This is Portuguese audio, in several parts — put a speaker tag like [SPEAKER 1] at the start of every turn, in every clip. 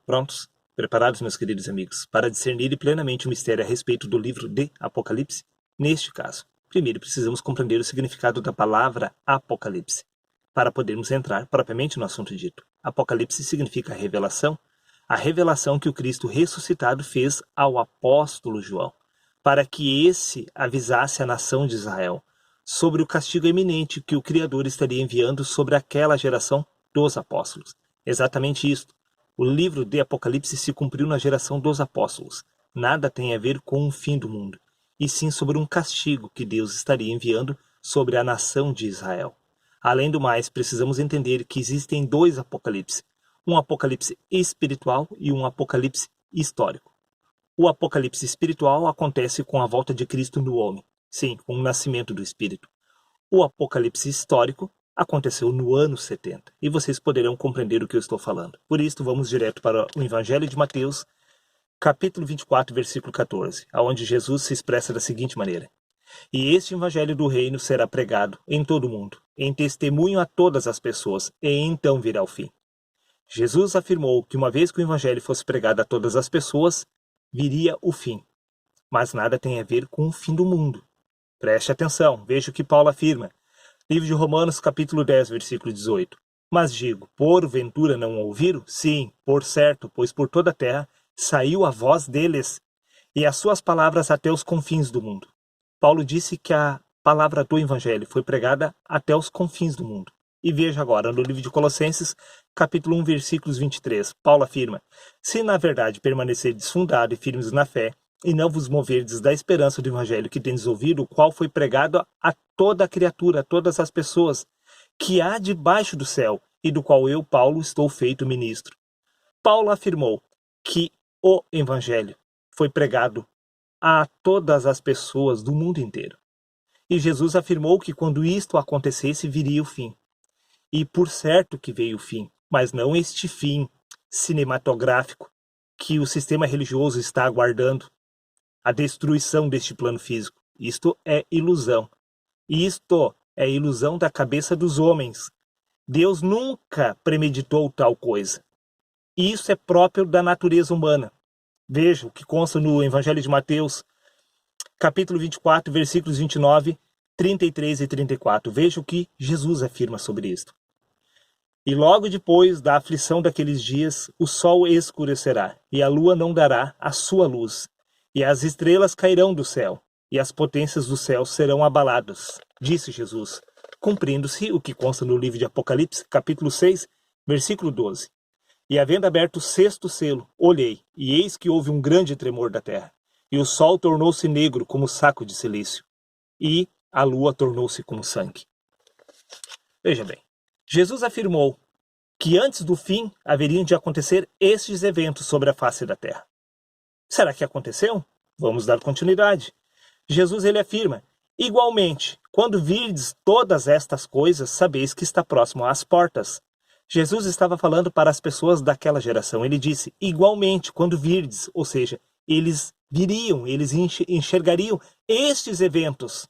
[SPEAKER 1] Prontos? Preparados, meus queridos amigos, para discernir plenamente o mistério a respeito do livro de Apocalipse? Neste caso, primeiro precisamos compreender o significado da palavra Apocalipse, para podermos entrar propriamente no assunto dito. Apocalipse significa revelação, a revelação que o Cristo ressuscitado fez ao apóstolo João, para que esse avisasse a nação de Israel sobre o castigo iminente que o Criador estaria enviando sobre aquela geração dos apóstolos. Exatamente isto. O livro de Apocalipse se cumpriu na geração dos apóstolos. Nada tem a ver com o fim do mundo, e sim sobre um castigo que Deus estaria enviando sobre a nação de Israel. Além do mais, precisamos entender que existem dois apocalipse, um apocalipse espiritual e um apocalipse histórico. O apocalipse espiritual acontece com a volta de Cristo no homem, sim, com o nascimento do Espírito. O apocalipse histórico aconteceu no ano 70, e vocês poderão compreender o que eu estou falando. Por isso, vamos direto para o Evangelho de Mateus, capítulo 24, versículo 14, onde Jesus se expressa da seguinte maneira: E este Evangelho do Reino será pregado em todo o mundo, em testemunho a todas as pessoas, e então virá o fim. Jesus afirmou que uma vez que o Evangelho fosse pregado a todas as pessoas, viria o fim. Mas nada tem a ver com o fim do mundo. Preste atenção, veja o que Paulo afirma. Livro de Romanos, capítulo 10, versículo 18. Mas digo, porventura não ouviram? Sim, por certo, pois por toda a terra saiu a voz deles, e as suas palavras até os confins do mundo. Paulo disse que a palavra do Evangelho foi pregada até os confins do mundo. E veja agora, no livro de Colossenses, capítulo 1, versículos 23, Paulo afirma: Se na verdade permanecerdes fundados e firmes na fé, e não vos moverdes da esperança do Evangelho que tendes ouvido, o qual foi pregado a toda a criatura, a todas as pessoas, que há debaixo do céu, e do qual eu, Paulo, estou feito ministro. Paulo afirmou que o Evangelho foi pregado a todas as pessoas do mundo inteiro. E Jesus afirmou que quando isto acontecesse, viria o fim. E por certo que veio o fim, mas não este fim cinematográfico que o sistema religioso está aguardando, a destruição deste plano físico. Isto é ilusão. Isto é ilusão da cabeça dos homens. Deus nunca premeditou tal coisa. Isso é próprio da natureza humana. Veja o que consta no Evangelho de Mateus, capítulo 24, versículos 29, 33 e 34. Veja o que Jesus afirma sobre isto. E logo depois da aflição daqueles dias, o sol escurecerá, e a lua não dará a sua luz, e as estrelas cairão do céu, e as potências do céu serão abaladas, disse Jesus, cumprindo-se o que consta no livro de Apocalipse, capítulo 6, versículo 12. E havendo aberto o sexto selo, olhei, e eis que houve um grande tremor da terra, e o sol tornou-se negro como saco de cilício, e a lua tornou-se como sangue. Veja bem, Jesus afirmou que antes do fim haveriam de acontecer estes eventos sobre a face da terra. Será que aconteceu? Vamos dar continuidade. Jesus ele afirma: igualmente, quando virdes todas estas coisas, sabeis que está próximo às portas. Jesus estava falando para as pessoas daquela geração. Ele disse, igualmente, quando virdes, ou seja, eles viriam, eles enxergariam estes eventos.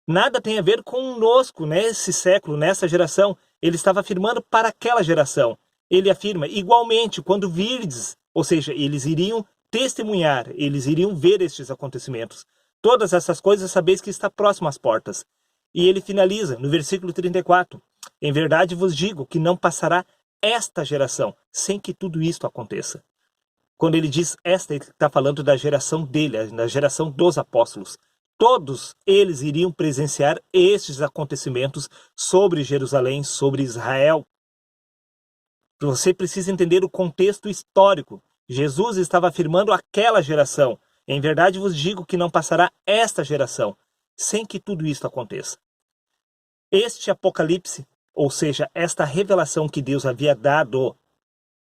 [SPEAKER 1] Nada tem a ver conosco nesse século, nessa geração. Ele estava afirmando para aquela geração. Ele afirma, igualmente, quando virdes, ou seja, eles iriam testemunhar, eles iriam ver estes acontecimentos. Todas essas coisas sabeis que está próximo às portas. E ele finaliza no versículo 34. Em verdade vos digo que não passará esta geração sem que tudo isto aconteça. Quando ele diz esta, ele está falando da geração dele, da geração dos apóstolos. Todos eles iriam presenciar estes acontecimentos sobre Jerusalém, sobre Israel. Você precisa entender o contexto histórico. Jesus estava afirmando aquela geração. Em verdade vos digo que não passará esta geração sem que tudo isto aconteça. Este Apocalipse, ou seja, esta revelação que Deus havia dado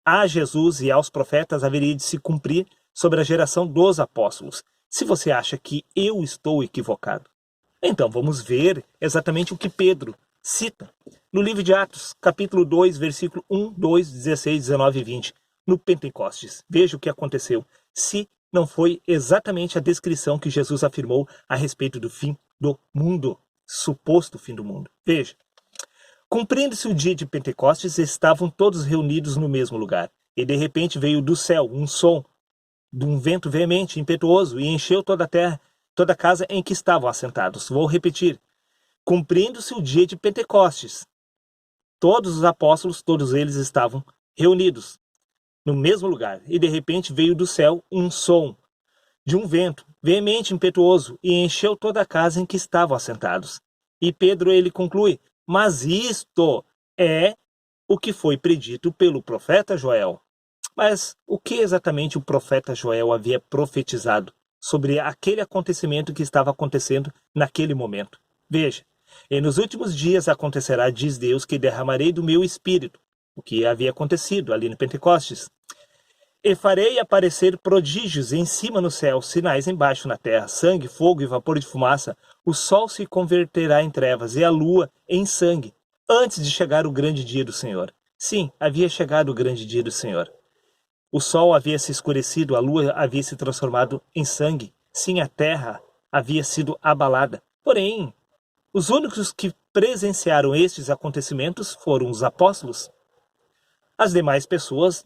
[SPEAKER 1] a Jesus e aos profetas, haveria de se cumprir sobre a geração dos apóstolos. Se você acha que eu estou equivocado, então vamos ver exatamente o que Pedro cita no livro de Atos, capítulo 2, versículo 1, 2, 16, 19 e 20, no Pentecostes. Veja o que aconteceu, se não foi exatamente a descrição que Jesus afirmou a respeito do fim do mundo, suposto fim do mundo. Veja, cumprindo-se o dia de Pentecostes, estavam todos reunidos no mesmo lugar. e de repente veio do céu um som de um vento veemente, impetuoso, e encheu toda a terra, toda a casa em que estavam assentados. Vou repetir. Cumprindo-se o dia de Pentecostes, todos os apóstolos, todos eles estavam reunidos no mesmo lugar, e de repente veio do céu um som de um vento veemente, impetuoso, e encheu toda a casa em que estavam assentados. E Pedro, ele conclui, mas isto é o que foi predito pelo profeta Joel. Mas o que exatamente o profeta Joel havia profetizado sobre aquele acontecimento que estava acontecendo naquele momento? Veja, e nos últimos dias acontecerá, diz Deus, que derramarei do meu espírito, o que havia acontecido ali no Pentecostes. E farei aparecer prodígios em cima no céu, sinais embaixo na terra, sangue, fogo e vapor de fumaça. O sol se converterá em trevas e a lua em sangue, antes de chegar o grande dia do Senhor. Sim, havia chegado o grande dia do Senhor. O sol havia se escurecido, a lua havia se transformado em sangue. Sim, a terra havia sido abalada. Porém, os únicos que presenciaram estes acontecimentos foram os apóstolos. As demais pessoas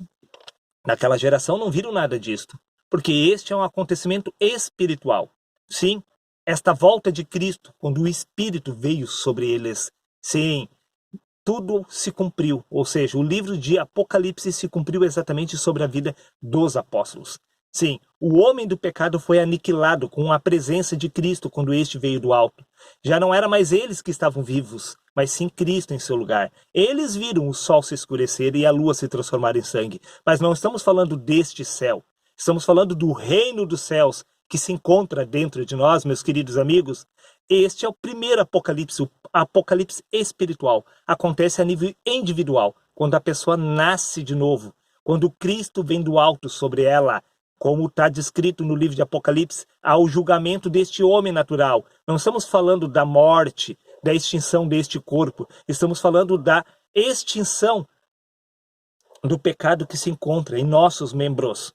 [SPEAKER 1] naquela geração não viram nada disto, porque este é um acontecimento espiritual. Sim, esta volta de Cristo, quando o Espírito veio sobre eles. Sim, tudo se cumpriu, ou seja, o livro de Apocalipse se cumpriu exatamente sobre a vida dos apóstolos. Sim, o homem do pecado foi aniquilado com a presença de Cristo quando este veio do alto. Já não era mais eles que estavam vivos, mas sim Cristo em seu lugar. Eles viram o sol se escurecer e a lua se transformar em sangue. Mas não estamos falando deste céu. Estamos falando do reino dos céus que se encontra dentro de nós, meus queridos amigos. Este é o primeiro Apocalipse, o Apocalipse espiritual. Acontece a nível individual, quando a pessoa nasce de novo, quando Cristo vem do alto sobre ela, como está descrito no livro de Apocalipse, ao julgamento deste homem natural. Não estamos falando da morte, da extinção deste corpo. Estamos falando da extinção do pecado que se encontra em nossos membros.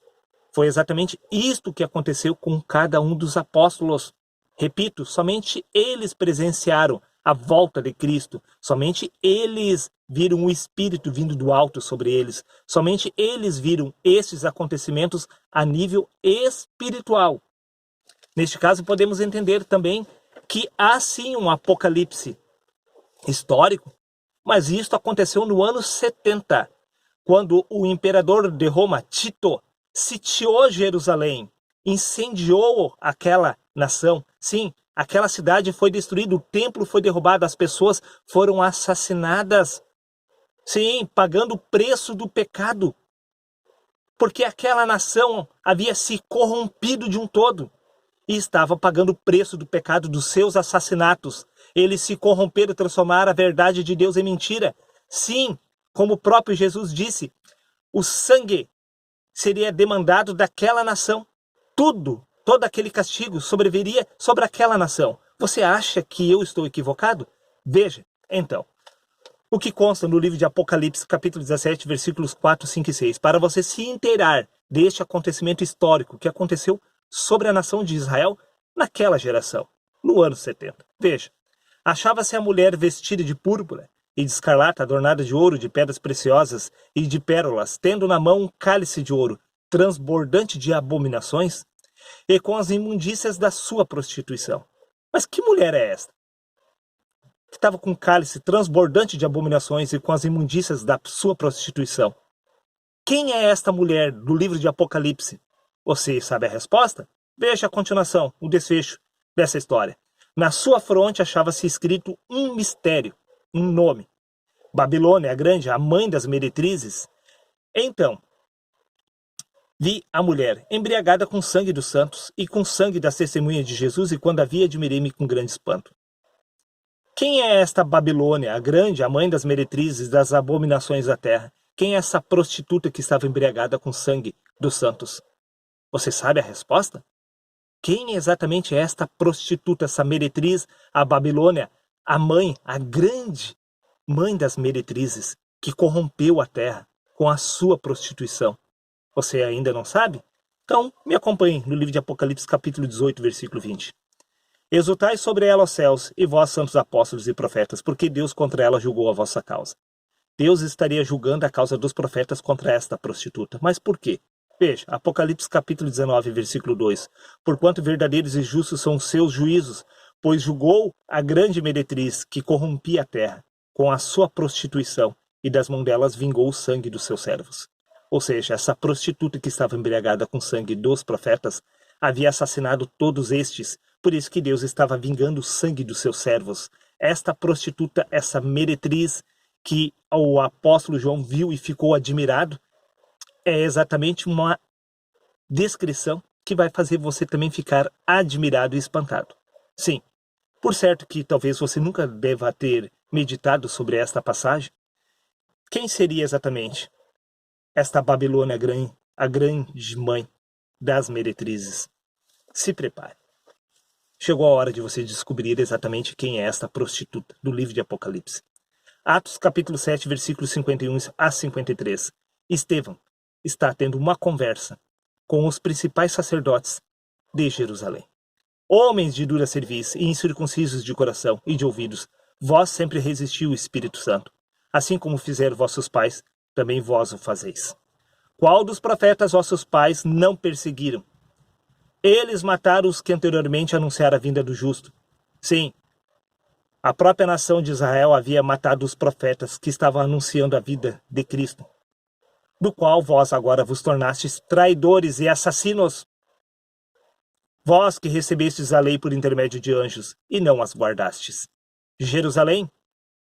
[SPEAKER 1] Foi exatamente isto que aconteceu com cada um dos apóstolos. Repito, somente eles presenciaram a volta de Cristo. Somente eles viram o Espírito vindo do alto sobre eles. Somente eles viram esses acontecimentos a nível espiritual. Neste caso, podemos entender também que há sim um apocalipse histórico, mas isto aconteceu no ano 70, quando o imperador de Roma, Tito, sitiou Jerusalém, incendiou aquela nação. Sim, aquela cidade foi destruída, o templo foi derrubado, as pessoas foram assassinadas. Sim, pagando o preço do pecado. Porque aquela nação havia se corrompido de um todo e estava pagando o preço do pecado dos seus assassinatos. Eles se corromperam e transformaram a verdade de Deus em mentira. Sim, como o próprio Jesus disse, o sangue seria demandado daquela nação. Todo aquele castigo sobreviria sobre aquela nação. Você acha que eu estou equivocado? Veja, então, o que consta no livro de Apocalipse, capítulo 17, versículos 4, 5 e 6, para você se inteirar deste acontecimento histórico que aconteceu sobre a nação de Israel naquela geração, no ano 70. Veja, achava-se a mulher vestida de púrpura e de escarlata, adornada de ouro, de pedras preciosas e de pérolas, tendo na mão um cálice de ouro, transbordante de abominações, e com as imundícias da sua prostituição. Mas que mulher é esta? Que estava com um cálice transbordante de abominações e com as imundícias da sua prostituição. Quem é esta mulher do livro de Apocalipse? Você sabe a resposta? Veja a continuação, o desfecho dessa história. Na sua fronte achava-se escrito um mistério, um nome. Babilônia, a grande, a mãe das meretrizes. Então, vi a mulher embriagada com sangue dos santos e com sangue das testemunhas de Jesus, e quando a vi, admirei-me com grande espanto. Quem é esta Babilônia, a grande, a mãe das meretrizes, das abominações da terra? Quem é essa prostituta que estava embriagada com sangue dos santos? Você sabe a resposta? Quem exatamente é esta prostituta, essa meretriz, a Babilônia, a mãe, a grande mãe das meretrizes, que corrompeu a terra com a sua prostituição? Você ainda não sabe? Então, me acompanhe no livro de Apocalipse, capítulo 18, versículo 20. Exultai sobre ela os céus, e vós, santos apóstolos e profetas, porque Deus contra ela julgou a vossa causa. Deus estaria julgando a causa dos profetas contra esta prostituta. Mas por quê? Veja, Apocalipse capítulo 19, versículo 2. Porquanto verdadeiros e justos são os seus juízos, pois julgou a grande meretriz que corrompia a terra com a sua prostituição, e das mãos delas vingou o sangue dos seus servos. Ou seja, essa prostituta que estava embriagada com o sangue dos profetas havia assassinado todos estes, por isso que Deus estava vingando o sangue dos seus servos. Esta prostituta, essa meretriz que o apóstolo João viu e ficou admirado, é exatamente uma descrição que vai fazer você também ficar admirado e espantado. Sim, por certo que talvez você nunca deva ter meditado sobre esta passagem. Quem seria exatamente esta Babilônia, a grande mãe das meretrizes? Se prepare. Chegou a hora de você descobrir exatamente quem é esta prostituta do livro de Apocalipse. Atos capítulo 7, versículos 51 a 53. Estevão está tendo uma conversa com os principais sacerdotes de Jerusalém. Homens de dura cerviz e incircuncisos de coração e de ouvidos, vós sempre resistiu o Espírito Santo. Assim como fizeram vossos pais, também vós o fazeis. Qual dos profetas vossos pais não perseguiram? Eles mataram os que anteriormente anunciaram a vinda do justo. Sim, a própria nação de Israel havia matado os profetas que estavam anunciando a vida de Cristo, do qual vós agora vos tornastes traidores e assassinos. Vós que recebestes a lei por intermédio de anjos e não as guardastes. Jerusalém,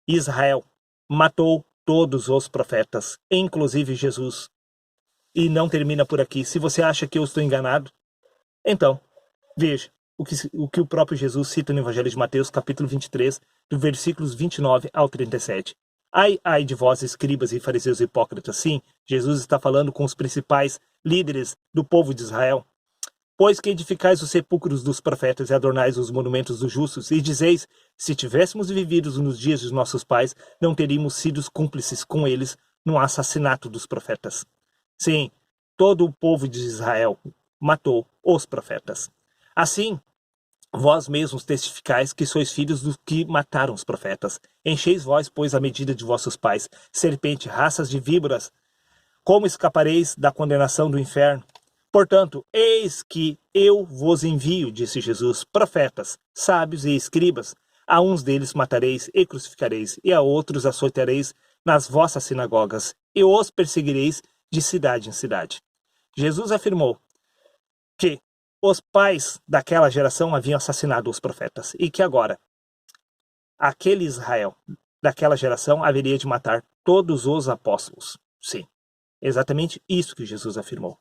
[SPEAKER 1] Israel, matou todos os profetas, inclusive Jesus. E não termina por aqui. Se você acha que eu estou enganado, então, veja o que o próprio Jesus cita no Evangelho de Mateus, capítulo 23, do versículos 29 ao 37. Ai de vós, escribas e fariseus hipócritas. Sim, Jesus está falando com os principais líderes do povo de Israel. Pois que edificais os sepulcros dos profetas e adornais os monumentos dos justos, e dizeis, se tivéssemos vivido nos dias dos nossos pais, não teríamos sido cúmplices com eles no assassinato dos profetas. Sim, todo o povo de Israel matou os profetas. Assim, vós mesmos testificais que sois filhos dos que mataram os profetas. Encheis vós, pois, a medida de vossos pais, serpente, raças de víboras. Como escapareis da condenação do inferno? Portanto, eis que eu vos envio, disse Jesus, profetas, sábios e escribas. A uns deles matareis e crucificareis, e a outros açoitareis nas vossas sinagogas, e os perseguireis de cidade em cidade. Jesus afirmou que os pais daquela geração haviam assassinado os profetas, e que agora aquele Israel daquela geração haveria de matar todos os apóstolos. Sim, exatamente isso que Jesus afirmou.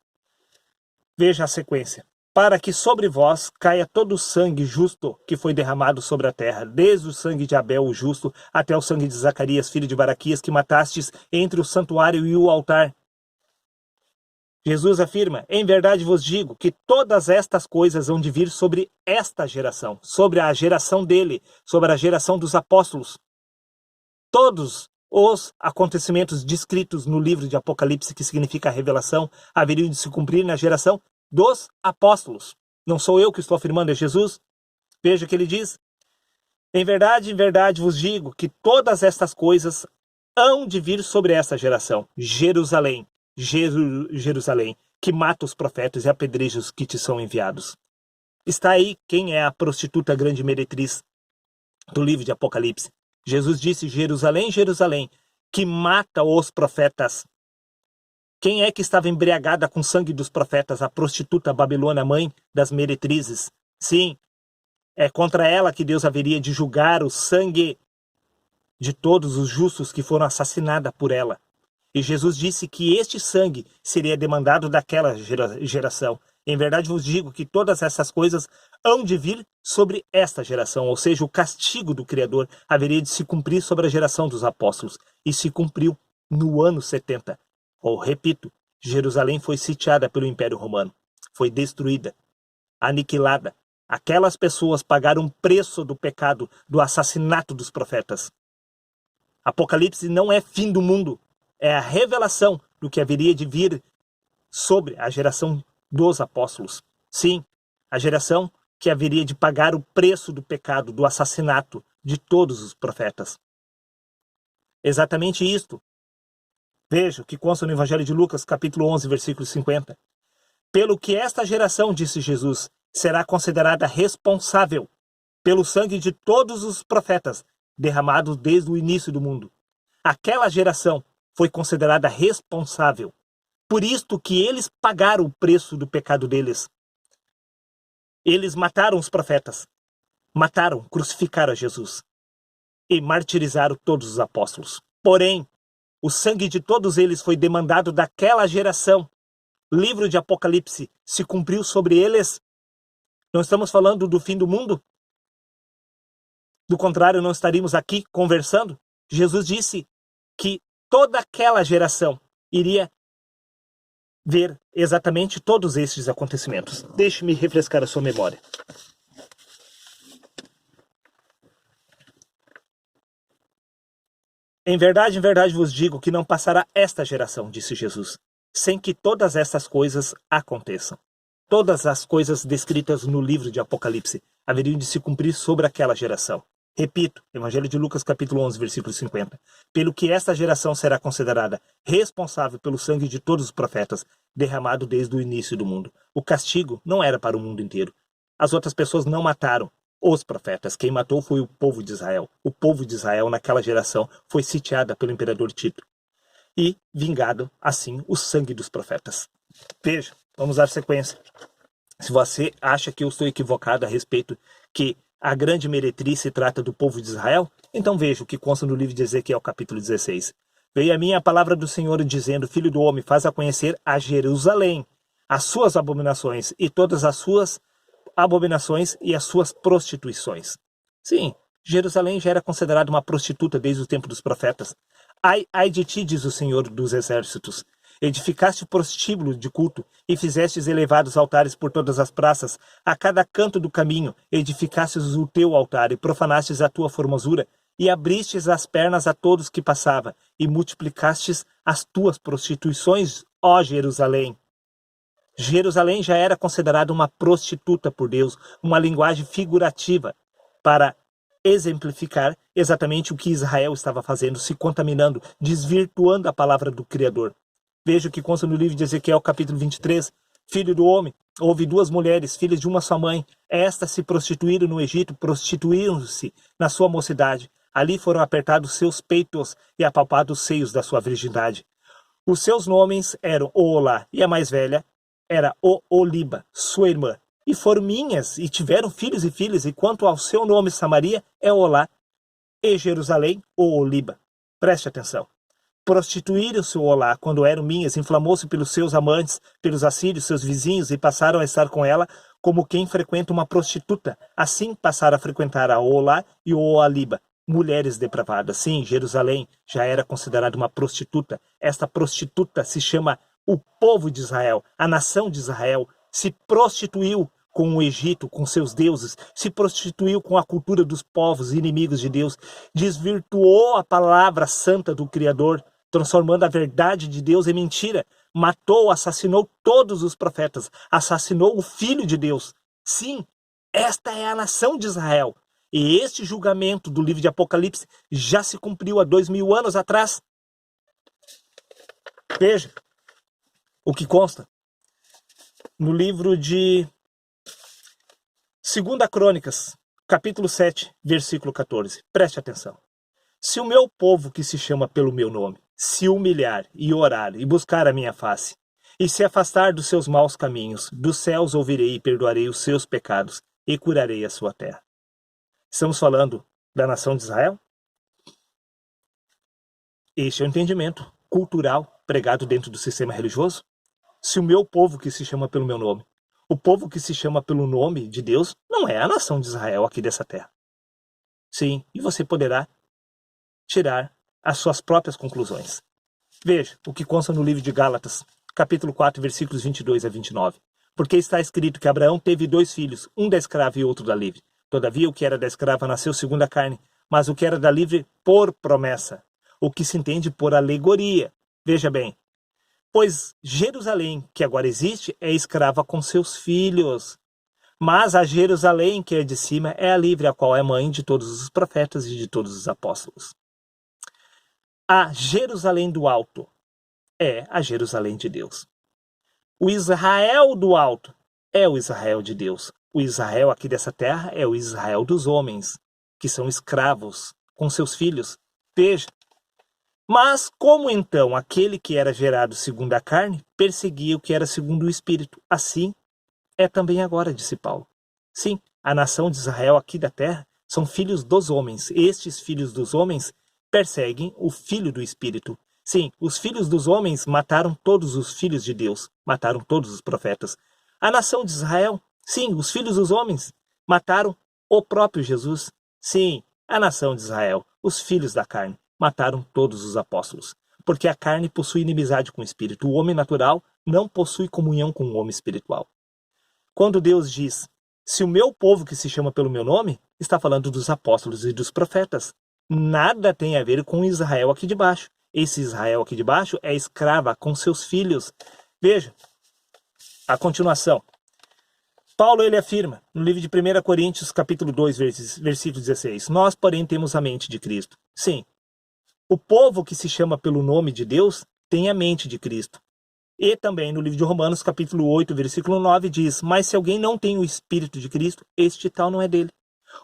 [SPEAKER 1] Veja a sequência. Para que sobre vós caia todo o sangue justo que foi derramado sobre a terra, desde o sangue de Abel, o justo, até o sangue de Zacarias, filho de Baraquias, que matastes entre o santuário e o altar. Jesus afirma, em verdade vos digo, que todas estas coisas hão de vir sobre esta geração, sobre a geração dele, sobre a geração dos apóstolos. Todos os acontecimentos descritos no livro de Apocalipse, que significa a revelação, haveriam de se cumprir na geração dos apóstolos. Não sou eu que estou afirmando, é Jesus. Veja o que ele diz. Em verdade vos digo que todas estas coisas hão de vir sobre esta geração. Jerusalém, Jerusalém, que mata os profetas e apedreja os que te são enviados. Está aí quem é a prostituta grande meretriz do livro de Apocalipse. Jesus disse, Jerusalém, Jerusalém, que mata os profetas. Quem é que estava embriagada com o sangue dos profetas? A prostituta Babilônia, mãe das meretrizes. Sim, é contra ela que Deus haveria de julgar o sangue de todos os justos que foram assassinados por ela. E Jesus disse que este sangue seria demandado daquela geração. Em verdade vos digo que todas essas coisas hão de vir sobre esta geração, ou seja, o castigo do Criador haveria de se cumprir sobre a geração dos apóstolos. E se cumpriu no ano 70. Repito, Jerusalém foi sitiada pelo Império Romano. Foi destruída, aniquilada. Aquelas pessoas pagaram o preço do pecado, do assassinato dos profetas. Apocalipse não é fim do mundo. É a revelação do que haveria de vir sobre a geração dos apóstolos. Sim, a geração que haveria de pagar o preço do pecado, do assassinato de todos os profetas. Exatamente isto Veja o que consta no Evangelho de Lucas, capítulo 11, versículo 50. Pelo que esta geração, disse Jesus, será considerada responsável pelo sangue de todos os profetas derramados desde o início do mundo. Aquela geração foi considerada responsável. Por isto que eles pagaram o preço do pecado deles. Eles mataram os profetas. Mataram, crucificaram a Jesus. E martirizaram todos os apóstolos. Porém, o sangue de todos eles foi demandado daquela geração. Livro de Apocalipse se cumpriu sobre eles. Não estamos falando do fim do mundo? Do contrário, não estaríamos aqui conversando? Jesus disse que toda aquela geração iria ver exatamente todos estes acontecimentos. Deixe-me refrescar a sua memória. Em verdade vos digo que não passará esta geração, disse Jesus, sem que todas estas coisas aconteçam. Todas as coisas descritas no livro de Apocalipse haveriam de se cumprir sobre aquela geração. Repito, Evangelho de Lucas, capítulo 11, versículo 50. Pelo que esta geração será considerada responsável pelo sangue de todos os profetas, derramado desde o início do mundo. O castigo não era para o mundo inteiro. As outras pessoas não mataram os profetas. Quem matou foi o povo de Israel. O povo de Israel, naquela geração, foi sitiada pelo imperador Tito. E vingado, assim, o sangue dos profetas. Veja, vamos dar sequência. Se você acha que eu estou equivocado a respeito que a grande meretriz se trata do povo de Israel, então veja o que consta no livro de Ezequiel, capítulo 16. Veio a mim a palavra do Senhor dizendo, Filho do homem, faz a conhecer a Jerusalém, as suas abominações e todas as suas abominações e as suas prostituições. Sim, Jerusalém já era considerada uma prostituta desde o tempo dos profetas. Ai de ti, diz o Senhor dos exércitos. Edificaste prostíbulo de culto e fizestes elevados altares por todas as praças. A cada canto do caminho edificastes o teu altar e profanastes a tua formosura e abristes as pernas a todos que passava e multiplicastes as tuas prostituições, ó Jerusalém. Jerusalém já era considerada uma prostituta por Deus, uma linguagem figurativa para exemplificar exatamente o que Israel estava fazendo, se contaminando, desvirtuando a palavra do Criador. Veja o que consta no livro de Ezequiel, capítulo 23. Filho do homem, houve duas mulheres, filhas de uma só mãe. Estas se prostituíram no Egito, prostituíram-se na sua mocidade. Ali foram apertados seus peitos e apalpados os seios da sua virgindade. Os seus nomes eram Oolá, e a mais velha era Ooliba, sua irmã. E foram minhas, e tiveram filhos e filhas, e quanto ao seu nome Samaria, é Olá, e Jerusalém, Ooliba. Preste atenção. Prostituíram-se Olá quando eram minhas, inflamou-se pelos seus amantes, pelos assírios, seus vizinhos, e passaram a estar com ela como quem frequenta uma prostituta. Assim passaram a frequentar a Olá e o Ooliba, mulheres depravadas. Sim, Jerusalém já era considerada uma prostituta. Esta prostituta se chama o povo de Israel, a nação de Israel, se prostituiu com o Egito, com seus deuses, se prostituiu com a cultura dos povos inimigos de Deus, desvirtuou a palavra santa do Criador, transformando a verdade de Deus em mentira, matou, assassinou todos os profetas, assassinou o Filho de Deus. Sim, esta é a nação de Israel. E este julgamento do livro de Apocalipse já se cumpriu há 2000 anos atrás. Veja o que consta no livro de 2 Crônicas, capítulo 7, versículo 14. Preste atenção. Se o meu povo que se chama pelo meu nome se humilhar e orar e buscar a minha face, e se afastar dos seus maus caminhos, dos céus ouvirei e perdoarei os seus pecados e curarei a sua terra. Estamos falando da nação de Israel? Este é o entendimento cultural pregado dentro do sistema religioso. Se o meu povo que se chama pelo meu nome, o povo que se chama pelo nome de Deus, não é a nação de Israel aqui dessa terra. Sim, e você poderá tirar as suas próprias conclusões. Veja o que consta no livro de Gálatas, capítulo 4, versículos 22 a 29. Porque está escrito que Abraão teve 2 filhos, um da escrava e outro da livre. Todavia, o que era da escrava nasceu segundo a carne, mas o que era da livre por promessa, o que se entende por alegoria. Veja bem, pois Jerusalém, que agora existe, é escrava com seus filhos. Mas a Jerusalém, que é de cima, é a livre, a qual é mãe de todos os profetas e de todos os apóstolos. A Jerusalém do alto é a Jerusalém de Deus. O Israel do alto é o Israel de Deus. O Israel aqui dessa terra é o Israel dos homens, que são escravos com seus filhos. Veja. Mas como então aquele que era gerado segundo a carne perseguia o que era segundo o Espírito? Assim é também agora, disse Paulo. Sim, a nação de Israel aqui da terra são filhos dos homens. Estes filhos dos homens perseguem o Filho do Espírito. Sim, os filhos dos homens mataram todos os filhos de Deus, mataram todos os profetas. A nação de Israel, sim, os filhos dos homens mataram o próprio Jesus. Sim, a nação de Israel, os filhos da carne, mataram todos os apóstolos. Porque a carne possui inimizade com o Espírito. O homem natural não possui comunhão com o homem espiritual. Quando Deus diz, se o meu povo que se chama pelo meu nome, está falando dos apóstolos e dos profetas. Nada tem a ver com Israel aqui de baixo. Esse Israel aqui de baixo é escrava com seus filhos. Veja, a continuação. Paulo ele afirma, no livro de 1 Coríntios, capítulo 2, versículo 16, nós, porém, temos a mente de Cristo. Sim, o povo que se chama pelo nome de Deus tem a mente de Cristo. E também no livro de Romanos, capítulo 8, versículo 9, diz, mas se alguém não tem o Espírito de Cristo, este tal não é dele.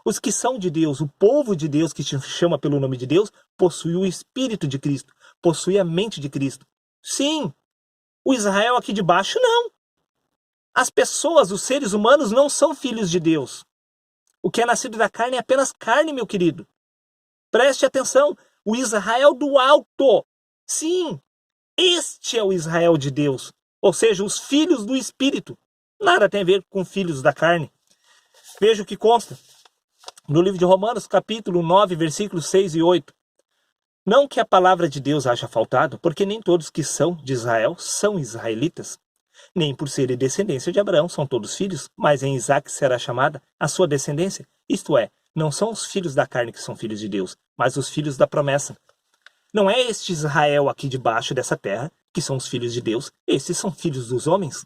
[SPEAKER 1] Os que são de Deus, o povo de Deus que se chama pelo nome de Deus, possui o Espírito de Cristo, possui a mente de Cristo. Sim, o Israel aqui de baixo não. As pessoas, os seres humanos não são filhos de Deus. O que é nascido da carne é apenas carne, meu querido. Preste atenção, o Israel do alto. Sim, este é o Israel de Deus, ou seja, os filhos do Espírito. Nada tem a ver com filhos da carne. Veja o que consta no livro de Romanos, capítulo 9, versículos 6 e 8. Não que a palavra de Deus haja faltado, porque nem todos que são de Israel são israelitas. Nem por serem descendência de Abraão são todos filhos, mas em Isaque será chamada a sua descendência. Isto é, não são os filhos da carne que são filhos de Deus, mas os filhos da promessa. Não é este Israel aqui debaixo dessa terra que são os filhos de Deus, esses são filhos dos homens.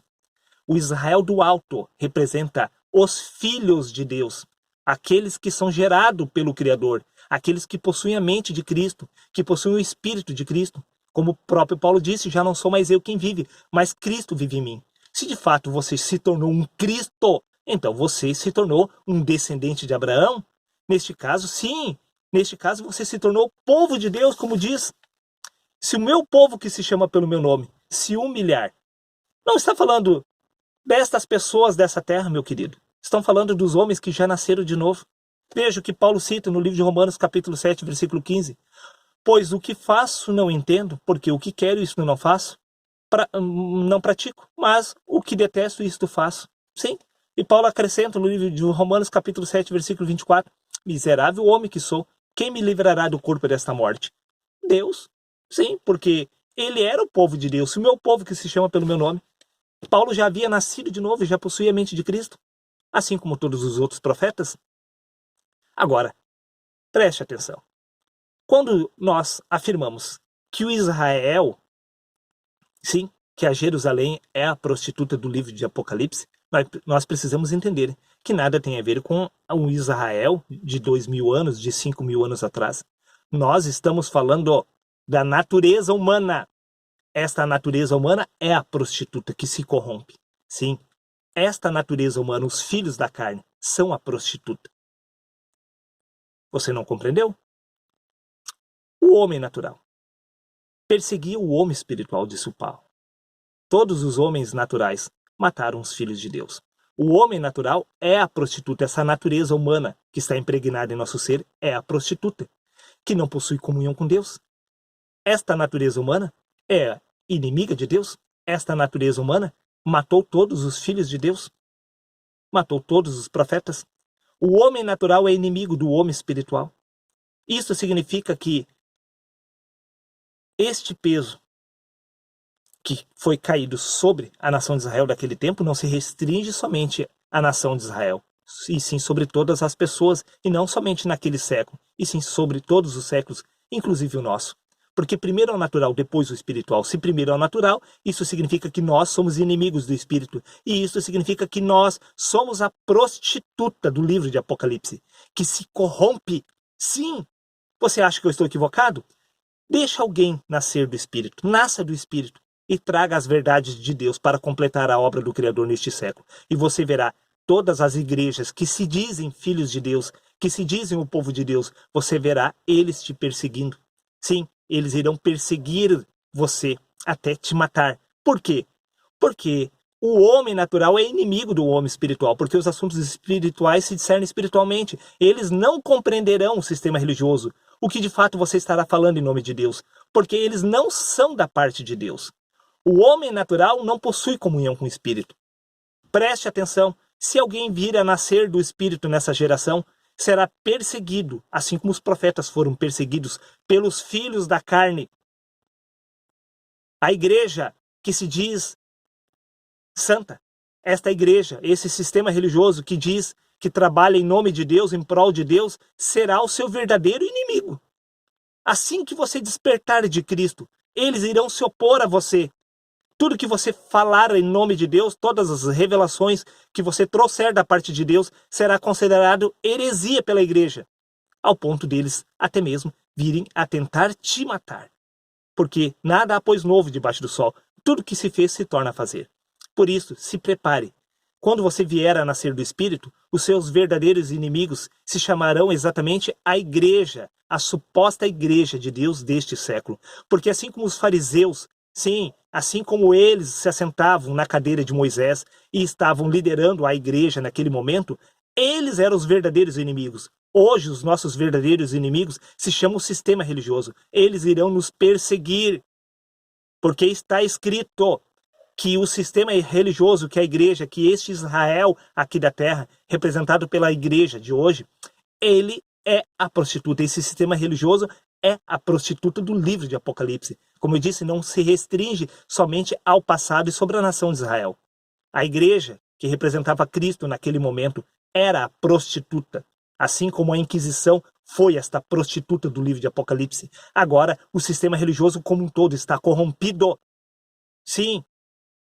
[SPEAKER 1] O Israel do alto representa os filhos de Deus, aqueles que são gerados pelo Criador, aqueles que possuem a mente de Cristo, que possuem o Espírito de Cristo. Como o próprio Paulo disse, já não sou mais eu quem vive, mas Cristo vive em mim. Se de fato você se tornou um Cristo, então você se tornou um descendente de Abraão? Neste caso, sim. Neste caso, você se tornou povo de Deus, como diz. Se o meu povo que se chama pelo meu nome se humilhar, não está falando destas pessoas dessa terra, meu querido. Estão falando dos homens que já nasceram de novo. Veja o que Paulo cita no livro de Romanos, capítulo 7, versículo 15. Pois o que faço não entendo, porque o que quero isso não faço, não pratico, mas o que detesto isto faço. Sim. E Paulo acrescenta no livro de Romanos, capítulo 7, versículo 24. Miserável homem que sou, quem me livrará do corpo desta morte? Deus. Sim, porque ele era o povo de Deus, o meu povo que se chama pelo meu nome. Paulo já havia nascido de novo e já possuía a mente de Cristo, assim como todos os outros profetas. Agora, preste atenção. Quando nós afirmamos que o Israel, sim, que a Jerusalém é a prostituta do livro de Apocalipse, nós precisamos entender que nada tem a ver com o Israel de 2000 anos, de 5000 anos atrás. Nós estamos falando da natureza humana. Esta natureza humana é a prostituta que se corrompe. Sim, esta natureza humana, os filhos da carne, são a prostituta. Você não compreendeu? O homem natural perseguia o homem espiritual, disse o Paulo. Todos os homens naturais mataram os filhos de Deus. O homem natural é a prostituta, essa natureza humana que está impregnada em nosso ser é a prostituta, que não possui comunhão com Deus. Esta natureza humana é inimiga de Deus. Esta natureza humana matou todos os filhos de Deus, matou todos os profetas. O homem natural é inimigo do homem espiritual. Isso significa que este peso que foi caído sobre a nação de Israel daquele tempo não se restringe somente à nação de Israel, e sim sobre todas as pessoas, e não somente naquele século, e sim sobre todos os séculos, inclusive o nosso. Porque primeiro é o natural, depois o espiritual. Se primeiro é o natural, isso significa que nós somos inimigos do espírito. E isso significa que nós somos a prostituta do livro de Apocalipse, que se corrompe. Sim! Você acha que eu estou equivocado? Deixa alguém nascer do Espírito, nasça do Espírito e traga as verdades de Deus para completar a obra do Criador neste século. E você verá todas as igrejas que se dizem filhos de Deus, que se dizem o povo de Deus, você verá eles te perseguindo. Sim, eles irão perseguir você até te matar. Por quê? Porque o homem natural é inimigo do homem espiritual, porque os assuntos espirituais se discernem espiritualmente. Eles não compreenderão o sistema religioso, o que de fato você estará falando em nome de Deus, porque eles não são da parte de Deus. O homem natural não possui comunhão com o Espírito. Preste atenção, se alguém vir a nascer do Espírito nessa geração, será perseguido, assim como os profetas foram perseguidos pelos filhos da carne. A igreja que se diz santa, esta igreja, esse sistema religioso que diz que trabalha em nome de Deus, em prol de Deus, será o seu verdadeiro inimigo. Assim que você despertar de Cristo, eles irão se opor a você. Tudo que você falar em nome de Deus, todas as revelações que você trouxer da parte de Deus, será considerado heresia pela igreja, ao ponto deles até mesmo virem a tentar te matar. Porque nada há pois novo debaixo do sol, tudo que se fez se torna a fazer. Por isso, se prepare. Quando você vier a nascer do Espírito, os seus verdadeiros inimigos se chamarão exatamente a igreja, a suposta igreja de Deus deste século. Porque assim como os fariseus, sim, assim como eles se assentavam na cadeira de Moisés e estavam liderando a igreja naquele momento, eles eram os verdadeiros inimigos. Hoje, os nossos verdadeiros inimigos se chamam o sistema religioso. Eles irão nos perseguir, porque está escrito que o sistema religioso, que a igreja, que este Israel aqui da terra, representado pela igreja de hoje, ele é a prostituta. Esse sistema religioso é a prostituta do livro de Apocalipse. Como eu disse, não se restringe somente ao passado e sobre a nação de Israel. A igreja, que representava Cristo naquele momento, era a prostituta. Assim como a Inquisição foi esta prostituta do livro de Apocalipse. Agora, o sistema religioso como um todo está corrompido. Sim,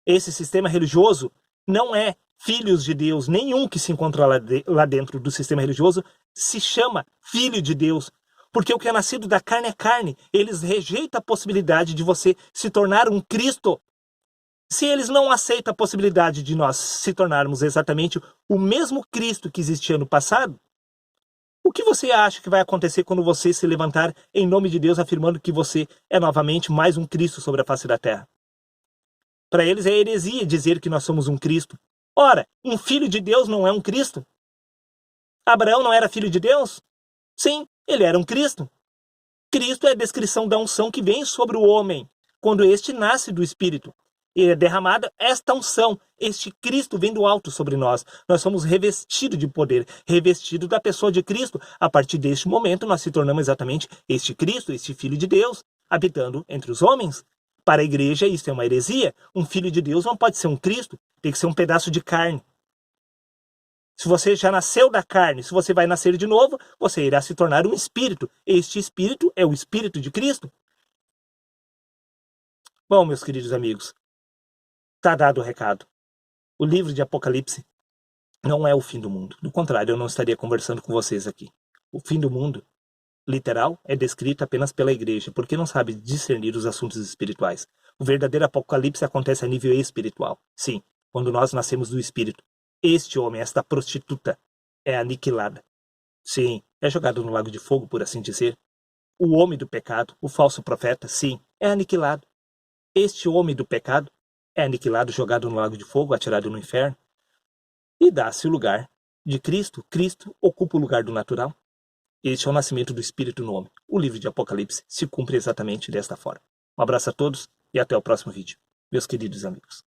[SPEAKER 1] esse sistema religioso não é filhos de Deus. Nenhum que se encontra lá dentro do sistema religioso se chama filho de Deus. Porque o que é nascido da carne é carne. Eles rejeitam a possibilidade de você se tornar um Cristo. Se eles não aceitam a possibilidade de nós se tornarmos exatamente o mesmo Cristo que existia no passado, o que você acha que vai acontecer quando você se levantar em nome de Deus afirmando que você é novamente mais um Cristo sobre a face da terra? Para eles é heresia dizer que nós somos um Cristo. Ora, um filho de Deus não é um Cristo? Abraão não era filho de Deus? Sim, ele era um Cristo. Cristo é a descrição da unção que vem sobre o homem, quando este nasce do Espírito. E é derramada esta unção, este Cristo vem do alto sobre nós. Nós somos revestidos de poder, revestidos da pessoa de Cristo. A partir deste momento, nós se tornamos exatamente este Cristo, este Filho de Deus, habitando entre os homens. Para a igreja, isso é uma heresia. Um filho de Deus não pode ser um Cristo, tem que ser um pedaço de carne. Se você já nasceu da carne, se você vai nascer de novo, você irá se tornar um espírito. Este espírito é o Espírito de Cristo. Bom, meus queridos amigos, está dado o recado. O livro de Apocalipse não é o fim do mundo. Do contrário, eu não estaria conversando com vocês aqui. O fim do mundo, literal, é descrito apenas pela igreja, porque não sabe discernir os assuntos espirituais. O verdadeiro Apocalipse acontece a nível espiritual. Sim, quando nós nascemos do Espírito. Este homem, esta prostituta, é aniquilada. Sim, é jogado no lago de fogo, por assim dizer. O homem do pecado, o falso profeta, sim, é aniquilado. Este homem do pecado é aniquilado, jogado no lago de fogo, atirado no inferno. E dá-se o lugar de Cristo. Cristo ocupa o lugar do natural. Este é o nascimento do Espírito no homem. O livro de Apocalipse se cumpre exatamente desta forma. Um abraço a todos e até o próximo vídeo, meus queridos amigos.